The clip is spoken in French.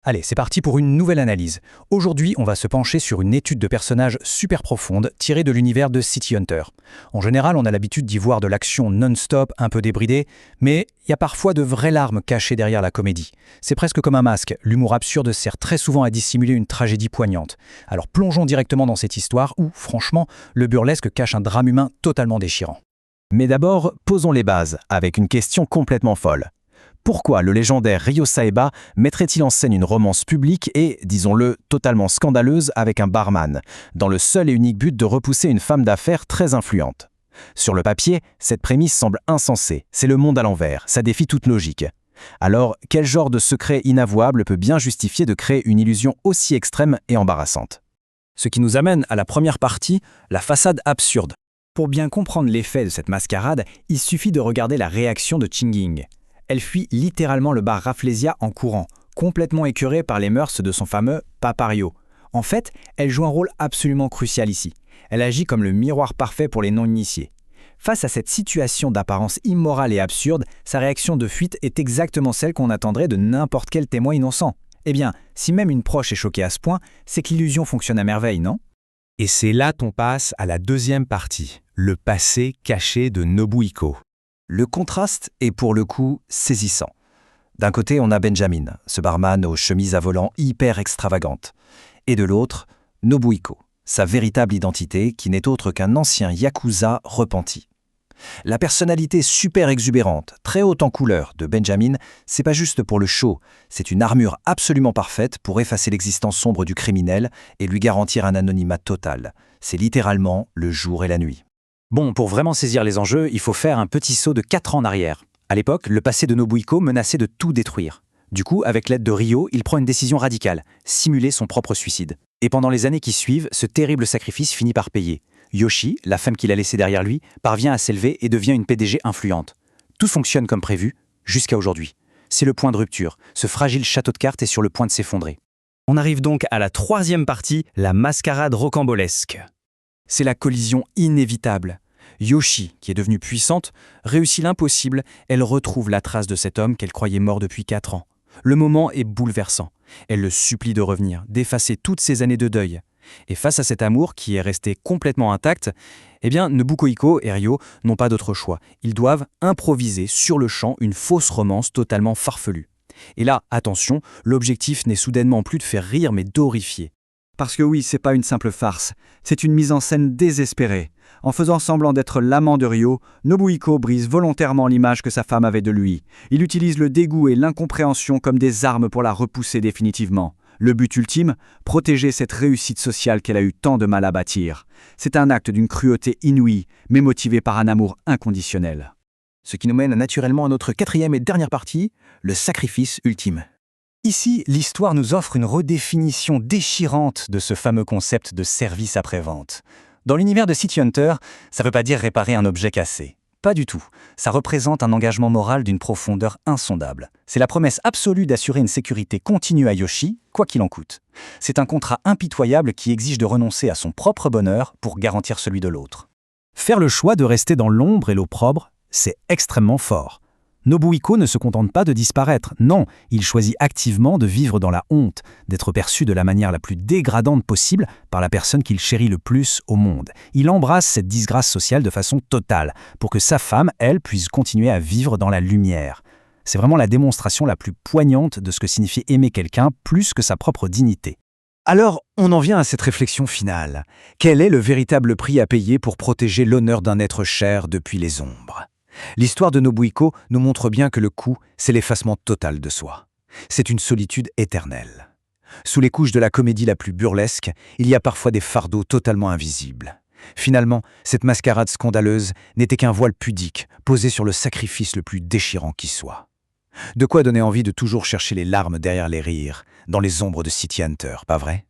Allez, c'est parti pour une nouvelle analyse. Aujourd'hui, on va se pencher sur une étude de personnages super profonde tirée de l'univers de City Hunter. En général, on a l'habitude d'y voir de l'action non-stop, un peu débridée, mais il y a parfois de vraies larmes cachées derrière la comédie. C'est presque comme un masque, l'humour absurde sert très souvent à dissimuler une tragédie poignante. Alors plongeons directement dans cette histoire où, franchement, le burlesque cache un drame humain totalement déchirant. Mais d'abord, posons les bases, avec une question complètement folle. Pourquoi le légendaire Ryo Saeba mettrait-il en scène une romance publique et, disons-le, totalement scandaleuse avec un barman, dans le seul et unique but de repousser une femme d'affaires très influente? Sur le papier, cette prémisse semble insensée, c'est le monde à l'envers, ça défie toute logique. Alors, quel genre de secret inavouable peut bien justifier de créer une illusion aussi extrême et embarrassante? Ce qui nous amène à la première partie, la façade absurde. Pour bien comprendre l'effet de cette mascarade, il suffit de regarder la réaction de Ching-Ying. Elle fuit littéralement le bar Rafflesia en courant, complètement écœurée par les mœurs de son fameux Papa Ryo. En fait, elle joue un rôle absolument crucial ici. Elle agit comme le miroir parfait pour les non-initiés. Face à cette situation d'apparence immorale et absurde, sa réaction de fuite est exactement celle qu'on attendrait de n'importe quel témoin innocent. Eh bien, si même une proche est choquée à ce point, c'est que l'illusion fonctionne à merveille, non? Et c'est là qu'on passe à la deuxième partie, le passé caché de Nobuhiko. Le contraste est pour le coup saisissant. D'un côté, on a Benjamin, ce barman aux chemises à volants hyper extravagantes. Et de l'autre, Nobuhiko, sa véritable identité qui n'est autre qu'un ancien yakuza repenti. La personnalité super exubérante, très haute en couleur de Benjamin, c'est pas juste pour le show, c'est une armure absolument parfaite pour effacer l'existence sombre du criminel et lui garantir un anonymat total. C'est littéralement le jour et la nuit. Bon, pour vraiment saisir les enjeux, il faut faire un petit saut de 4 ans en arrière. À l'époque, le passé de Nobuhiko menaçait de tout détruire. Du coup, avec l'aide de Ryo, il prend une décision radicale, simuler son propre suicide. Et pendant les années qui suivent, ce terrible sacrifice finit par payer. Yoshi, la femme qu'il a laissée derrière lui, parvient à s'élever et devient une PDG influente. Tout fonctionne comme prévu, jusqu'à aujourd'hui. C'est le point de rupture. Ce fragile château de cartes est sur le point de s'effondrer. On arrive donc à la troisième partie, la mascarade rocambolesque. C'est la collision inévitable. Yoshi, qui est devenue puissante, réussit l'impossible, elle retrouve la trace de cet homme qu'elle croyait mort depuis 4 ans. Le moment est bouleversant. Elle le supplie de revenir, d'effacer toutes ces années de deuil. Et face à cet amour qui est resté complètement intact, Nobuhiko et Ryo n'ont pas d'autre choix. Ils doivent improviser sur le champ une fausse romance totalement farfelue. Et là, attention, l'objectif n'est soudainement plus de faire rire mais d'horrifier. Parce que oui, c'est pas une simple farce, c'est une mise en scène désespérée. En faisant semblant d'être l'amant de Ryo, Nobuhiko brise volontairement l'image que sa femme avait de lui. Il utilise le dégoût et l'incompréhension comme des armes pour la repousser définitivement. Le but ultime, protéger cette réussite sociale qu'elle a eu tant de mal à bâtir. C'est un acte d'une cruauté inouïe, mais motivé par un amour inconditionnel. Ce qui nous mène naturellement à notre quatrième et dernière partie, le sacrifice ultime. Ici, l'histoire nous offre une redéfinition déchirante de ce fameux concept de service après-vente. Dans l'univers de City Hunter, ça ne veut pas dire réparer un objet cassé. Pas du tout. Ça représente un engagement moral d'une profondeur insondable. C'est la promesse absolue d'assurer une sécurité continue à Yoshi, quoi qu'il en coûte. C'est un contrat impitoyable qui exige de renoncer à son propre bonheur pour garantir celui de l'autre. Faire le choix de rester dans l'ombre et l'opprobre, c'est extrêmement fort. Nobuhiko ne se contente pas de disparaître, non, il choisit activement de vivre dans la honte, d'être perçu de la manière la plus dégradante possible par la personne qu'il chérit le plus au monde. Il embrasse cette disgrâce sociale de façon totale, pour que sa femme, elle, puisse continuer à vivre dans la lumière. C'est vraiment la démonstration la plus poignante de ce que signifie aimer quelqu'un plus que sa propre dignité. Alors, on en vient à cette réflexion finale. Quel est le véritable prix à payer pour protéger l'honneur d'un être cher depuis les ombres ? L'histoire de Nobuhiko nous montre bien que le coût, c'est l'effacement total de soi. C'est une solitude éternelle. Sous les couches de la comédie la plus burlesque, il y a parfois des fardeaux totalement invisibles. Finalement, cette mascarade scandaleuse n'était qu'un voile pudique posé sur le sacrifice le plus déchirant qui soit. De quoi donner envie de toujours chercher les larmes derrière les rires, dans les ombres de City Hunter, pas vrai ?